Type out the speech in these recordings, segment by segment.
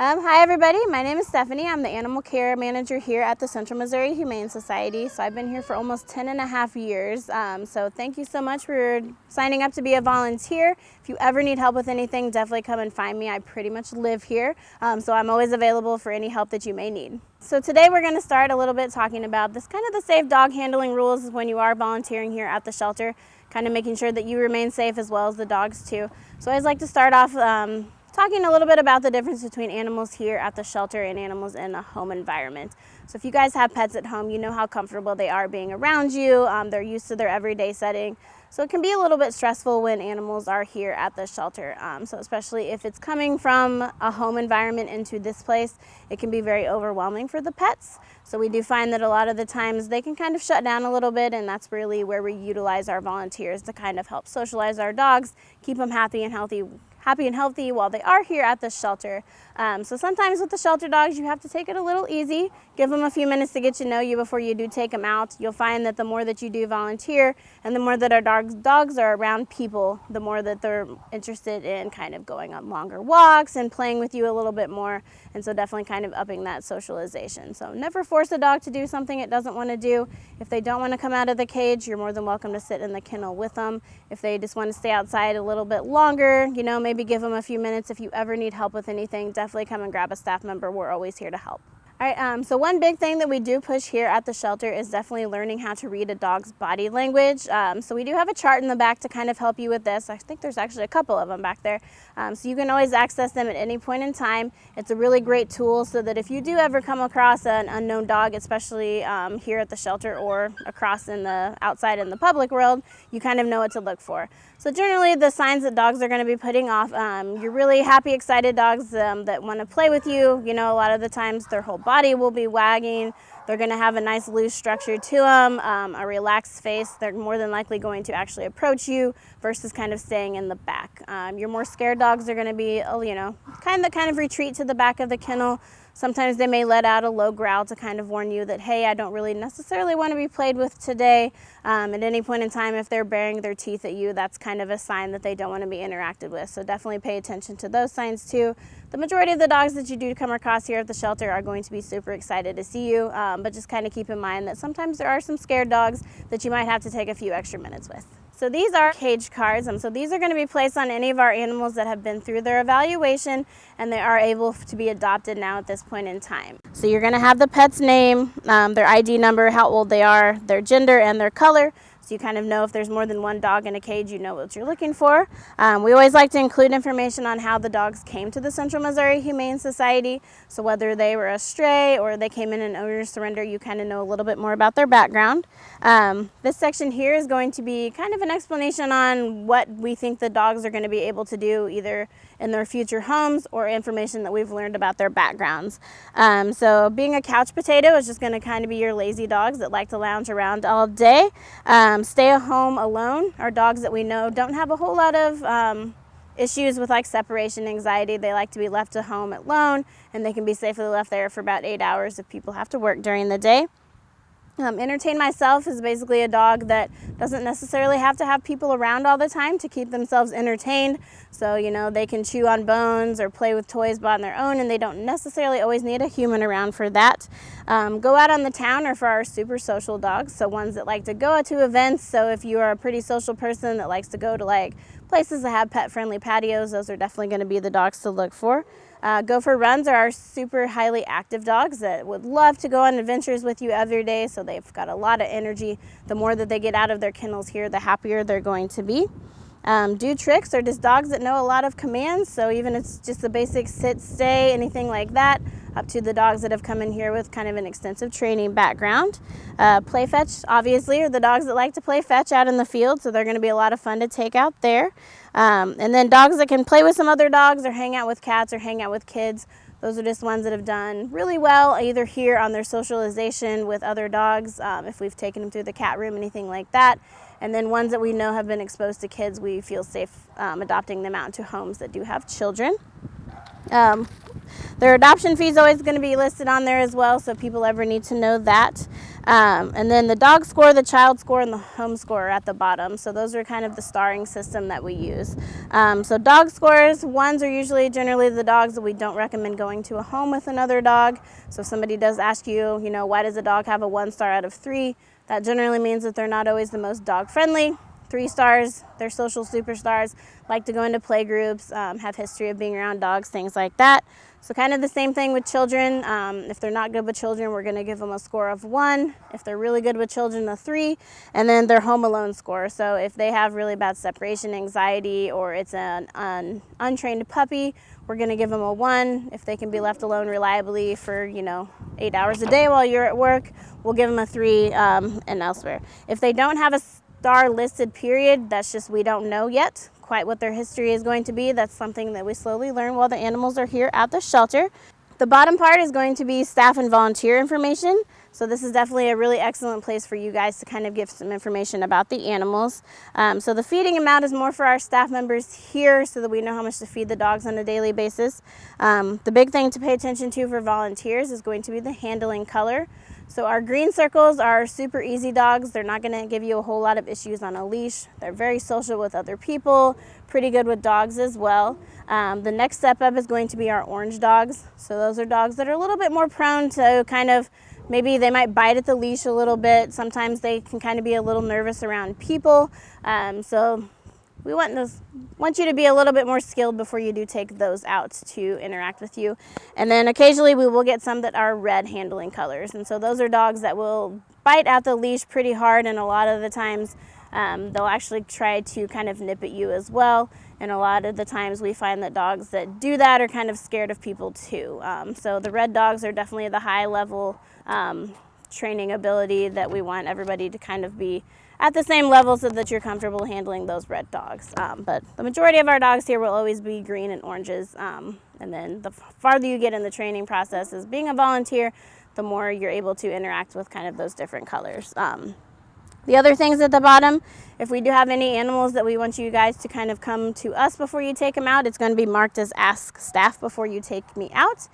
Hi everybody, my name is Stephanie. I'm the animal care manager here at the Central Missouri Humane Society. So I've been here for almost 10 and a half years. So thank you so much for signing up to be a volunteer. If you ever need help with anything, definitely come and find me. I pretty much live here, so I'm always available for any help that you may need. So today we're going to start a little bit talking about this kind of the safe dog handling rules when you are volunteering here at the shelter, kind of making sure that you remain safe as well as the dogs too. So I always like to start off talking a little bit about the difference between animals here at the shelter and animals in a home environment. So if you guys have pets at home, you know how comfortable they are being around you. They're used to their everyday setting. So it can be a little bit stressful when animals are here at the shelter. So especially if it's coming from a home environment into this place, it can be very overwhelming for the pets. So we do find that a lot of the times they can kind of shut down a little bit, and that's really where we utilize our volunteers to kind of help socialize our dogs, keep them happy and healthy while they are here at the shelter. So sometimes with the shelter dogs, you have to take it a little easy. Give them a few minutes to get to know you before you do take them out. You'll find that the more that you do volunteer and the more that our dogs are around people, the more that they're interested in kind of going on longer walks and playing with you a little bit more. And so definitely kind of upping that socialization. So never force a dog to do something it doesn't want to do. If they don't want to come out of the cage, you're more than welcome to sit in the kennel with them. If they just want to stay outside a little bit longer, maybe give them a few minutes. If you ever need help with anything, definitely come and grab a staff member. We're always here to help. All right, so one big thing that we do push here at the shelter is definitely learning how to read a dog's body language. So we do have a chart in the back to kind of help you with this. I think there's actually a couple of them back there. So you can always access them at any point in time. It's a really great tool so that if you do ever come across an unknown dog, especially here at the shelter or across outside in the public world, you kind of know what to look for. So generally the signs that dogs are going to be putting off, you're really happy, excited dogs that want to play with you. A lot of the times their whole body will be wagging. They're going to have a nice loose structure to them, a relaxed face. They're more than likely going to actually approach you versus kind of staying in the back. Your more scared dogs are going to be, kind of retreat to the back of the kennel. Sometimes they may let out a low growl to kind of warn you that, hey, I don't really necessarily want to be played with today. At any point in time, if they're baring their teeth at you, that's kind of a sign that they don't want to be interacted with. So definitely pay attention to those signs too. The majority of the dogs that you do come across here at the shelter are going to be super excited to see you, but just kind of keep in mind that sometimes there are some scared dogs that you might have to take a few extra minutes with. So these are cage cards, so these are going to be placed on any of our animals that have been through their evaluation and they are able to be adopted now at this point in time. So you're going to have the pet's name, their ID number, how old they are, their gender, and their color. So you kind of know if there's more than one dog in a cage, you know what you're looking for. We always like to include information on how the dogs came to the Central Missouri Humane Society. So whether they were a stray or they came in an owner's surrender, you kind of know a little bit more about their background. This section here is going to be kind of an explanation on what we think the dogs are going to be able to do either in their future homes or information that we've learned about their backgrounds. So being a couch potato is just going to kind of be your lazy dogs that like to lounge around all day. Stay at home alone are dogs that we know don't have a whole lot of issues with like separation anxiety. They like to be left at home alone, and they can be safely left there for about 8 hours if people have to work during the day. Entertain myself is basically a dog that doesn't necessarily have to have people around all the time to keep themselves entertained. So, they can chew on bones or play with toys on their own, and they don't necessarily always need a human around for that. Go out on the town are for our super social dogs, so ones that like to go out to events. So if you are a pretty social person that likes to go to like places that have pet-friendly patios, those are definitely going to be the dogs to look for. Go for runs are our super highly active dogs that would love to go on adventures with you every day, so they've got a lot of energy. The more that they get out of their kennels here, the happier they're going to be. Do tricks are just dogs that know a lot of commands, so even if it's just the basic sit, stay, anything like that, up to the dogs that have come in here with kind of an extensive training background. Play fetch, obviously, are the dogs that like to play fetch out in the field, so they're going to be a lot of fun to take out there. And then dogs that can play with some other dogs or hang out with cats or hang out with kids. Those are just ones that have done really well, either here on their socialization with other dogs, if we've taken them through the cat room, anything like that. And then ones that we know have been exposed to kids, we feel safe adopting them out into homes that do have children. Their adoption fee is always going to be listed on there as well, so if people ever need to know that. And then the dog score, the child score, and the home score are at the bottom. So those are kind of the starring system that we use. So dog scores, 1s are usually generally the dogs that we don't recommend going to a home with another dog. So if somebody does ask you, why does a dog have a 1 star out of 3? That generally means that they're not always the most dog friendly. 3 stars, they're social superstars, like to go into play groups, have history of being around dogs, things like that. So kind of the same thing with children. If they're not good with children, we're going to give them a score of 1. If they're really good with children, a 3. And then their home alone score. So if they have really bad separation anxiety or it's an untrained puppy, we're going to give them a 1. If they can be left alone reliably for, 8 hours a day while you're at work, we'll give them a 3 and elsewhere. If they don't have a star listed period, that's just we don't know yet quite what their history is going to be. That's something that we slowly learn while the animals are here at the shelter. The bottom part is going to be staff and volunteer information. So this is definitely a really excellent place for you guys to kind of give some information about the animals. So the feeding amount is more for our staff members here so that we know how much to feed the dogs on a daily basis. The big thing to pay attention to for volunteers is going to be the handling color. So our green circles are super easy dogs. They're not going to give you a whole lot of issues on a leash. They're very social with other people, pretty good with dogs as well. The next step up is going to be our orange dogs. So those are dogs that are a little bit more prone to kind of, maybe they might bite at the leash a little bit. Sometimes they can kind of be a little nervous around people. So we want you to be a little bit more skilled before you do take those out to interact with you. And then occasionally we will get some that are red handling colors. And so those are dogs that will bite at the leash pretty hard, and a lot of the times they'll actually try to kind of nip at you as well. And a lot of the times we find that dogs that do that are kind of scared of people too. So the red dogs are definitely the high level training ability that we want everybody to kind of be at the same level so that you're comfortable handling those red dogs. But the majority of our dogs here will always be green and oranges. And then the farther you get in the training process as being a volunteer, the more you're able to interact with kind of those different colors. The other things at the bottom, if we do have any animals that we want you guys to kind of come to us before you take them out, it's going to be marked as ask staff before you take me out.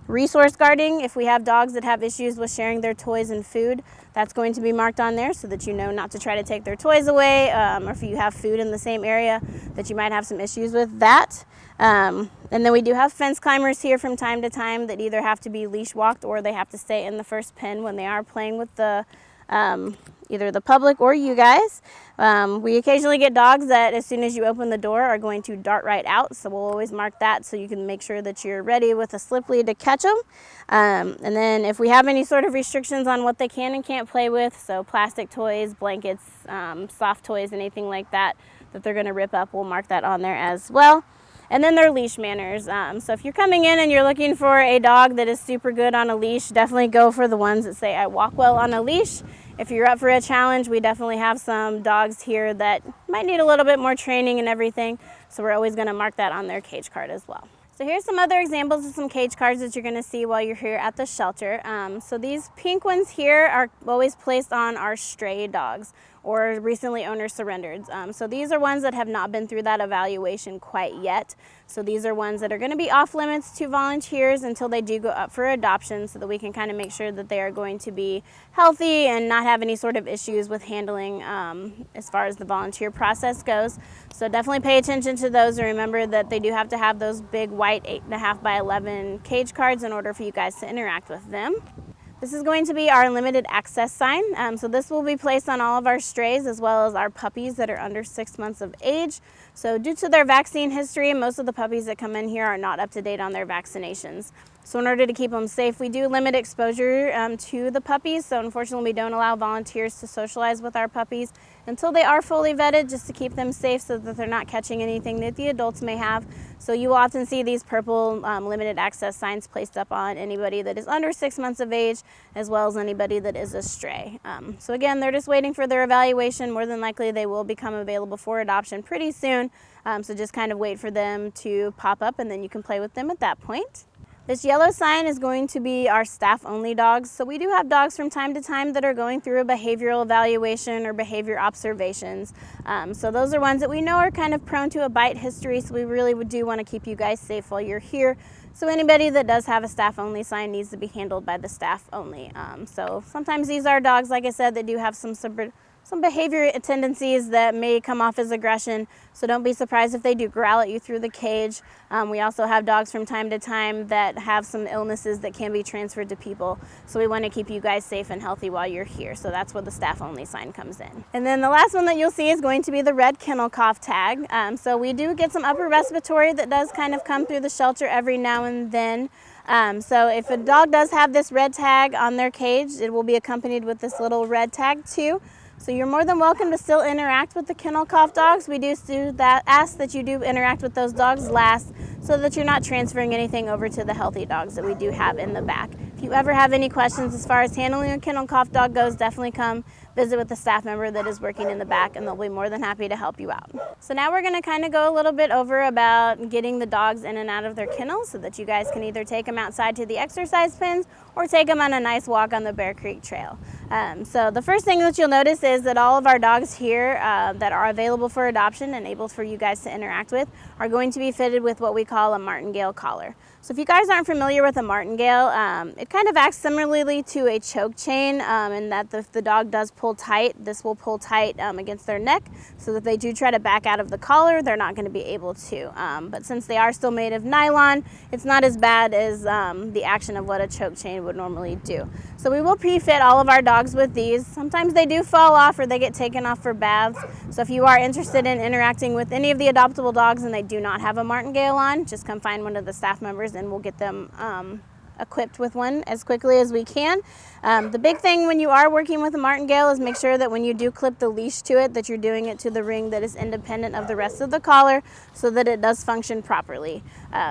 Resource guarding, if we have dogs that have issues with sharing their toys and food, that's going to be marked on there so that you know not to try to take their toys away, or if you have food in the same area that you might have some issues with that. And then we do have fence climbers here from time to time that either have to be leash walked or they have to stay in the first pen when they are playing with the either the public or you guys. We occasionally get dogs that as soon as you open the door are going to dart right out, so we'll always mark that so you can make sure that you're ready with a slip lead to catch them. And then if we have any sort of restrictions on what they can and can't play with, so plastic toys, blankets, soft toys, anything like that that they're going to rip up, we'll mark that on there as well. And then their leash manners. So if you're coming in and you're looking for a dog that is super good on a leash, definitely go for the ones that say, I walk well on a leash. If you're up for a challenge, we definitely have some dogs here that might need a little bit more training and everything. So we're always going to mark that on their cage card as well. So here's some other examples of some cage cards that you're going to see while you're here at the shelter. So these pink ones here are always placed on our stray dogs or recently owner surrendered. So these are ones that have not been through that evaluation quite yet. So these are ones that are going to be off limits to volunteers until they do go up for adoption so that we can kind of make sure that they are going to be healthy and not have any sort of issues with handling as far as the volunteer process goes. So definitely pay attention to those and remember that they do have to have those big white 8.5 by 11 cage cards in order for you guys to interact with them. This is going to be our limited access sign. So this will be placed on all of our strays as well as our puppies that are under 6 months of age. So due to their vaccine history, most of the puppies that come in here are not up to date on their vaccinations. So in order to keep them safe, we do limit exposure to the puppies. So unfortunately, we don't allow volunteers to socialize with our puppies until they are fully vetted, just to keep them safe so that they're not catching anything that the adults may have. So you will often see these purple limited access signs placed up on anybody that is under 6 months of age, as well as anybody that is a stray. So again, they're just waiting for their evaluation. More than likely, they will become available for adoption pretty soon. So just kind of wait for them to pop up and then you can play with them at that point. This yellow sign is going to be our staff-only dogs. So we do have dogs from time to time that are going through a behavioral evaluation or behavior observations. So those are ones that we know are kind of prone to a bite history, so we really do want to keep you guys safe while you're here. So anybody that does have a staff-only sign needs to be handled by the staff only. So sometimes these are dogs, like I said, that do have some behavior tendencies that may come off as aggression, so don't be surprised if they do growl at you through the cage. We also have dogs from time to time that have some illnesses that can be transferred to people, so we want to keep you guys safe and healthy while you're here, so that's where the staff only sign comes in. And then the last one that you'll see is going to be the red kennel cough tag. So we do get some upper respiratory that does kind of come through the shelter every now and then. So if a dog does have this red tag on their cage, it will be accompanied with this little red tag too. So you're more than welcome to still interact with the kennel cough dogs. We do ask that you do interact with those dogs last, so that you're not transferring anything over to the healthy dogs that we do have in the back. If you ever have any questions as far as handling a kennel cough dog goes, definitely come visit with the staff member that is working in the back, and they'll be more than happy to help you out. So now we're going to kind of go a little bit over about getting the dogs in and out of their kennels, so that you guys can either take them outside to the exercise pens or take them on a nice walk on the Bear Creek Trail. So the first thing that you'll notice is that all of our dogs here that are available for adoption and able for you guys to interact with are going to be fitted with what we call a martingale collar. So if you guys aren't familiar with a martingale, it kind of acts similarly to a choke chain, in that if the dog does pull tight, this will pull tight against their neck, so that they do try to back out of the collar, they're not going to be able to. But since they are still made of nylon, it's not as bad as the action of what a choke chain would normally do. So we will pre-fit all of our dogs with these. Sometimes they do fall off or they get taken off for baths. So if you are interested in interacting with any of the adoptable dogs and they do not have a martingale on, just come find one of the staff members and we'll get them equipped with one as quickly as we can. The big thing when you are working with a martingale is make sure that when you do clip the leash to it, that you're doing it to the ring that is independent of the rest of the collar, so that it does function properly.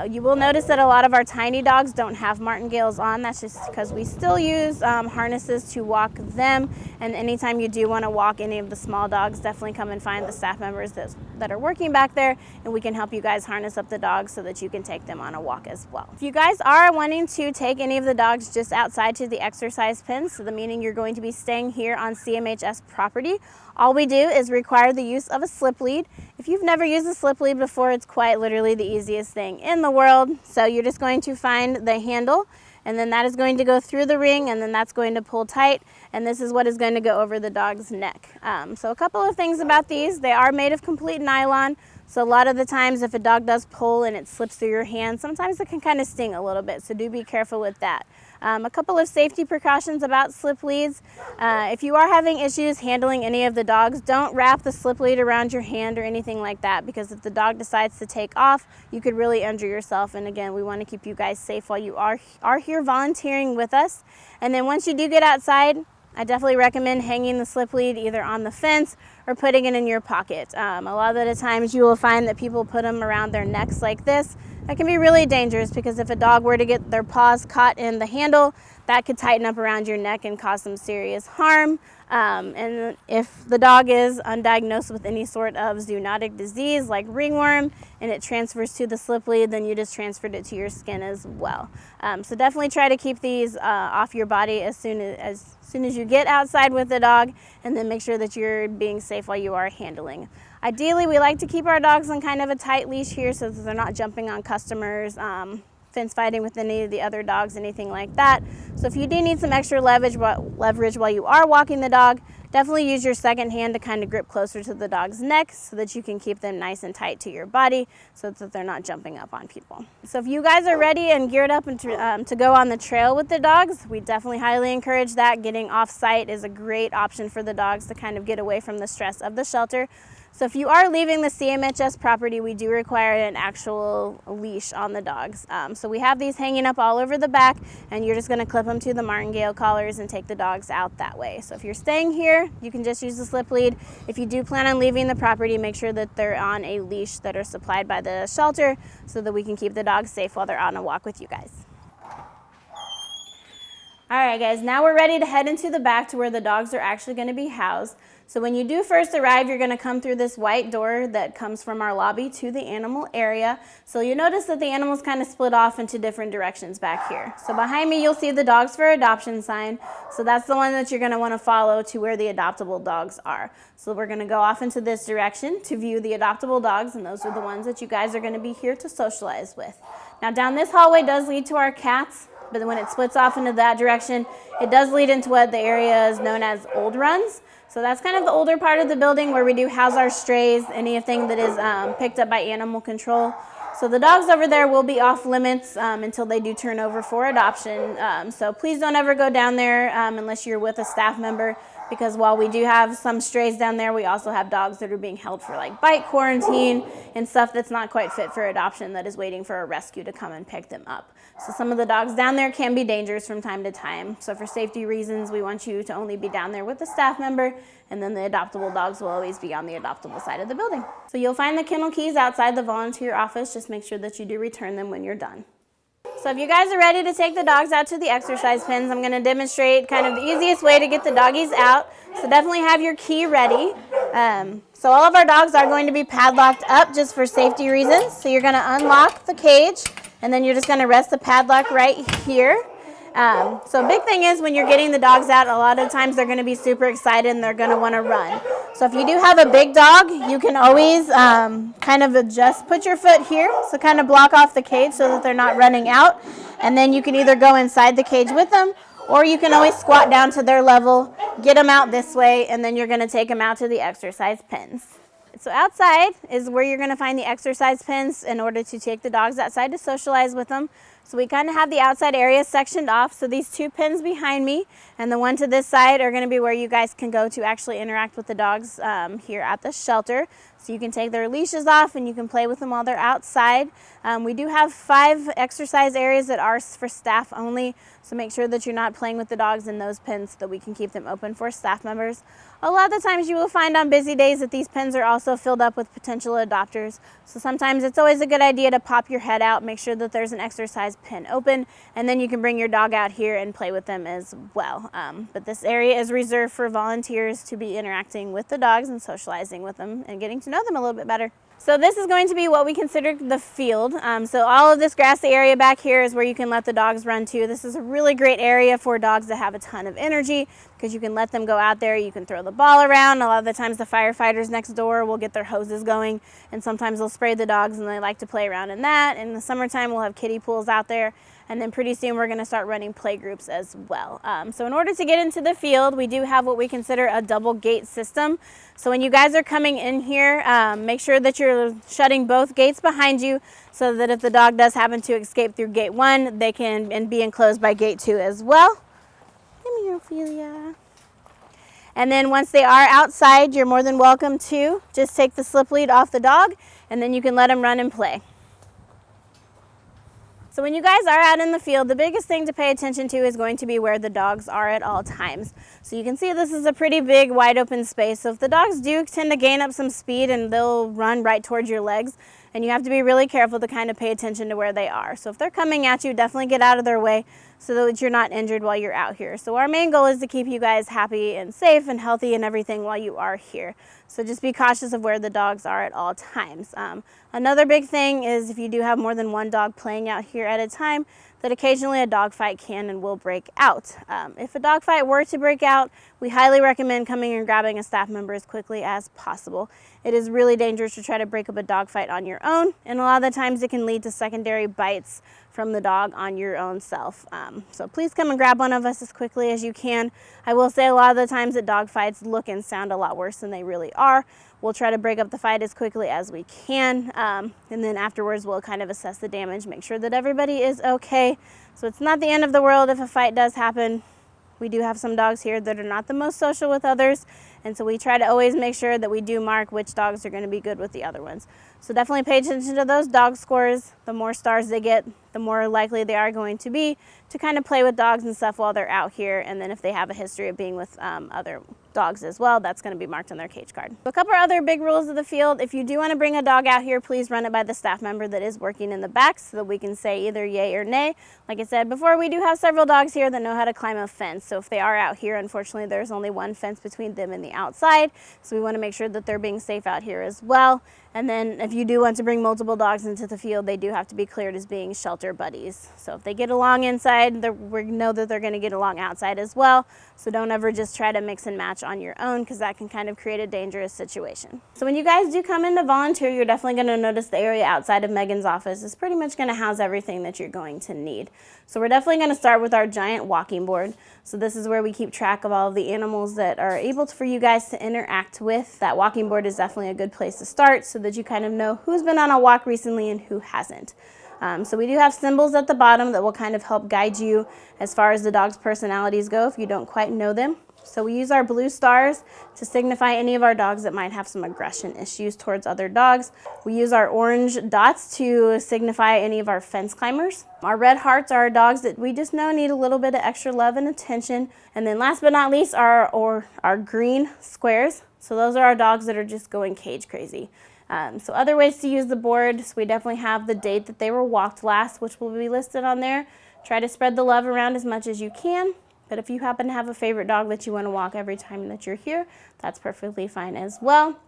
You will notice that a lot of our tiny dogs don't have martingales on. That's just because we still use harnesses to walk them, and anytime you do want to walk any of the small dogs, definitely come and find the staff members that are working back there, and we can help you guys harness up the dogs so that you can take them on a walk as well. If you guys are wanting to take any of the dogs just outside to the exercise pens, so the meaning you're going to be staying here on CMHS property, all we do is require the use of a slip lead. If you've never used a slip lead before, it's quite literally the easiest thing in the world. So you're just going to find the handle, and then that is going to go through the ring, and then that's going to pull tight, and this is what is going to go over the dog's neck. So a couple of things about these: they are made of complete nylon. So a lot of the times if a dog does pull and it slips through your hand, sometimes it can kind of sting a little bit, so do be careful with that. A couple of safety precautions about slip leads. If you are having issues handling any of the dogs, don't wrap the slip lead around your hand or anything like that, because if the dog decides to take off, you could really injure yourself. And again, we want to keep you guys safe while you are here volunteering with us. And then once you do get outside, I definitely recommend hanging the slip lead either on the fence or putting it in your pocket. A lot of the times you will find that people put them around their necks like this. That can be really dangerous, because if a dog were to get their paws caught in the handle, that could tighten up around your neck and cause some serious harm. And if the dog is undiagnosed with any sort of zoonotic disease like ringworm and it transfers to the slip lead, then you just transferred it to your skin as well. So definitely try to keep these off your body as soon as you get outside with the dog, and then make sure that you're being safe while you are handling. Ideally, we like to keep our dogs on kind of a tight leash here so that they're not jumping on customers, fence fighting with any of the other dogs, anything like that. So if you do need some extra leverage while you are walking the dog, definitely use your second hand to kind of grip closer to the dog's neck so that you can keep them nice and tight to your body so that they're not jumping up on people. So if you guys are ready and geared up and to go on the trail with the dogs, we definitely highly encourage that. Getting off site is a great option for the dogs to kind of get away from the stress of the shelter. So if you are leaving the CMHS property, we do require an actual leash on the dogs. So we have these hanging up all over the back, and you're just going to clip them to the martingale collars and take the dogs out that way. So if you're staying here, you can just use the slip lead. If you do plan on leaving the property, make sure that they're on a leash that are supplied by the shelter so that we can keep the dogs safe while they're on a walk with you guys. All right, guys, now we're ready to head into the back to where the dogs are actually going to be housed. So when you do first arrive, you're going to come through this white door that comes from our lobby to the animal area. So you'll notice that the animals kind of split off into different directions back here. So behind me, you'll see the Dogs for Adoption sign. So that's the one that you're going to want to follow to where the adoptable dogs are. So we're going to go off into this direction to view the adoptable dogs, and those are the ones that you guys are going to be here to socialize with. Now down this hallway does lead to our cats, but when it splits off into that direction, it does lead into what the area is known as Old Runs. So that's kind of the older part of the building where we do house our strays, anything that is picked up by animal control. So the dogs over there will be off limits until they do turn over for adoption. So please don't ever go down there unless you're with a staff member, because while we do have some strays down there, we also have dogs that are being held for like bite quarantine and stuff that's not quite fit for adoption that is waiting for a rescue to come and pick them up. So some of the dogs down there can be dangerous from time to time. So for safety reasons, we want you to only be down there with a staff member, and then the adoptable dogs will always be on the adoptable side of the building. So you'll find the kennel keys outside the volunteer office. Just make sure that you do return them when you're done. So if you guys are ready to take the dogs out to the exercise pens, I'm going to demonstrate kind of the easiest way to get the doggies out. So definitely have your key ready. So all of our dogs are going to be padlocked up just for safety reasons. So you're going to unlock the cage, and then you're just going to rest the padlock right here. So a big thing is when you're getting the dogs out, a lot of times they're going to be super excited and they're going to want to run. So if you do have a big dog, you can always kind of adjust, put your foot here, so kind of block off the cage so that they're not running out. And then you can either go inside the cage with them, or you can always squat down to their level, get them out this way, and then you're going to take them out to the exercise pens. So outside is where you're going to find the exercise pens in order to take the dogs outside to socialize with them. So we kind of have the outside area sectioned off. So these two pens behind me and the one to this side are going to be where you guys can go to actually interact with the dogs here at the shelter. So you can take their leashes off and you can play with them while they're outside. We do have 5 exercise areas that are for staff only. So make sure that you're not playing with the dogs in those pens so that we can keep them open for staff members. A lot of the times you will find on busy days that these pens are also filled up with potential adopters. So sometimes it's always a good idea to pop your head out, make sure that there's an exercise pen open, and then you can bring your dog out here and play with them as well. But this area is reserved for volunteers to be interacting with the dogs and socializing with them and getting to know them a little bit better. So this is going to be what we consider the field. So all of this grassy area back here is where you can let the dogs run to. This is a really great area for dogs that have a ton of energy because you can let them go out there. You can throw the ball around. A lot of the times the firefighters next door will get their hoses going, and sometimes they'll spray the dogs and they like to play around in that. In the summertime, we'll have kiddie pools out there. And then pretty soon we're going to start running play groups as well. So in order to get into the field, we do have what we consider a double gate system. So when you guys are coming in here, make sure that you're shutting both gates behind you so that if the dog does happen to escape through gate 1, they can be enclosed by gate 2 as well. Come here, Ophelia. And then once they are outside, you're more than welcome to just take the slip lead off the dog, and then you can let them run and play. So when you guys are out in the field, the biggest thing to pay attention to is going to be where the dogs are at all times. So you can see this is a pretty big, wide open space. So if the dogs do tend to gain up some speed, and they'll run right towards your legs, and you have to be really careful to kind of pay attention to where they are. So if they're coming at you, definitely get out of their way so that you're not injured while you're out here. So our main goal is to keep you guys happy and safe and healthy and everything while you are here. So just be cautious of where the dogs are at all times. Another big thing is if you do have more than one dog playing out here at a time, that occasionally a dog fight can and will break out. If a dog fight were to break out, we highly recommend coming and grabbing a staff member as quickly as possible. It is really dangerous to try to break up a dog fight on your own, and a lot of the times it can lead to secondary bites from the dog on your own self. So please come and grab one of us as quickly as you can. I will say a lot of the times that dog fights look and sound a lot worse than they really are. We'll try to break up the fight as quickly as we can, and then afterwards we'll kind of assess the damage, make sure that everybody is okay. So it's not the end of the world if a fight does happen. We do have some dogs here that are not the most social with others, and so we try to always make sure that we do mark which dogs are going to be good with the other ones. So definitely pay attention to those dog scores. The more stars they get, the more likely they are going to be to kind of play with dogs and stuff while they're out here. And then if they have a history of being with other dogs as well, that's going to be marked on their cage card. A couple other big rules of the field: if you do want to bring a dog out here, please run it by the staff member that is working in the back so that we can say either yay or nay. Like I said before, we do have several dogs here that know how to climb a fence. So if they are out here, unfortunately, there's only one fence between them and the outside. So we want to make sure that they're being safe out here as well. And then if you do want to bring multiple dogs into the field, they do have to be cleared as being shelter buddies. So if they get along inside, we know that they're going to get along outside as well. So don't ever just try to mix and match on your own, because that can kind of create a dangerous situation. So when you guys do come in to volunteer, you're definitely going to notice the area outside of Megan's office is pretty much going to house everything that you're going to need. So we're definitely going to start with our giant walking board. So this is where we keep track of all of the animals that are able for you guys to interact with. That walking board is definitely a good place to start so that you kind of know who's been on a walk recently and who hasn't. So we do have symbols at the bottom that will kind of help guide you as far as the dog's personalities go if you don't quite know them. So we use our blue stars to signify any of our dogs that might have some aggression issues towards other dogs. We use our orange dots to signify any of our fence climbers. Our red hearts are our dogs that we just know need a little bit of extra love and attention. And then last but not least are our green squares. So those are our dogs that are just going cage crazy. So other ways to use the board, so we definitely have the date that they were walked last, which will be listed on there. Try to spread the love around as much as you can. But if you happen to have a favorite dog that you want to walk every time that you're here, that's perfectly fine as well.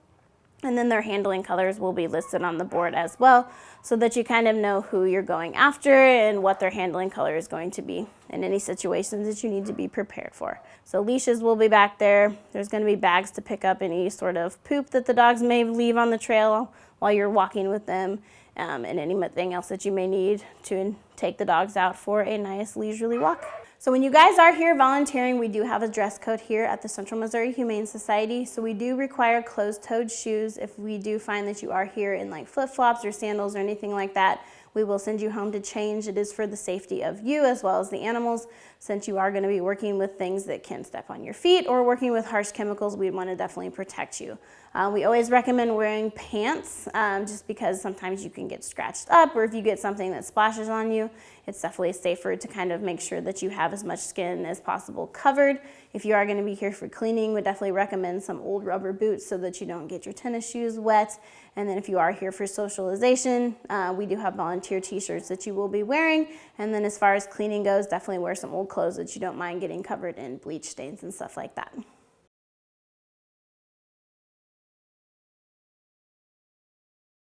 And then their handling colors will be listed on the board as well, so that you kind of know who you're going after and what their handling color is going to be in any situations that you need to be prepared for. So leashes will be back there. There's going to be bags to pick up any sort of poop that the dogs may leave on the trail while you're walking with them, and anything else that you may need to take the dogs out for a nice leisurely walk. So when you guys are here volunteering, we do have a dress code here at the Central Missouri Humane Society. So we do require closed-toed shoes. If we do find that you are here in like flip-flops or sandals or anything like that, we will send you home to change. It is for the safety of you as well as the animals, since you are going to be working with things that can step on your feet or working with harsh chemicals. We want to definitely protect you. We always recommend wearing pants just because sometimes you can get scratched up, or if you get something that splashes on you, it's definitely safer to kind of make sure that you have as much skin as possible covered. If you are going to be here for cleaning, we definitely recommend some old rubber boots so that you don't get your tennis shoes wet. And then if you are here for socialization, we do have volunteer t-shirts that you will be wearing. And then as far as cleaning goes, definitely wear some old clothes that you don't mind getting covered in bleach stains and stuff like that.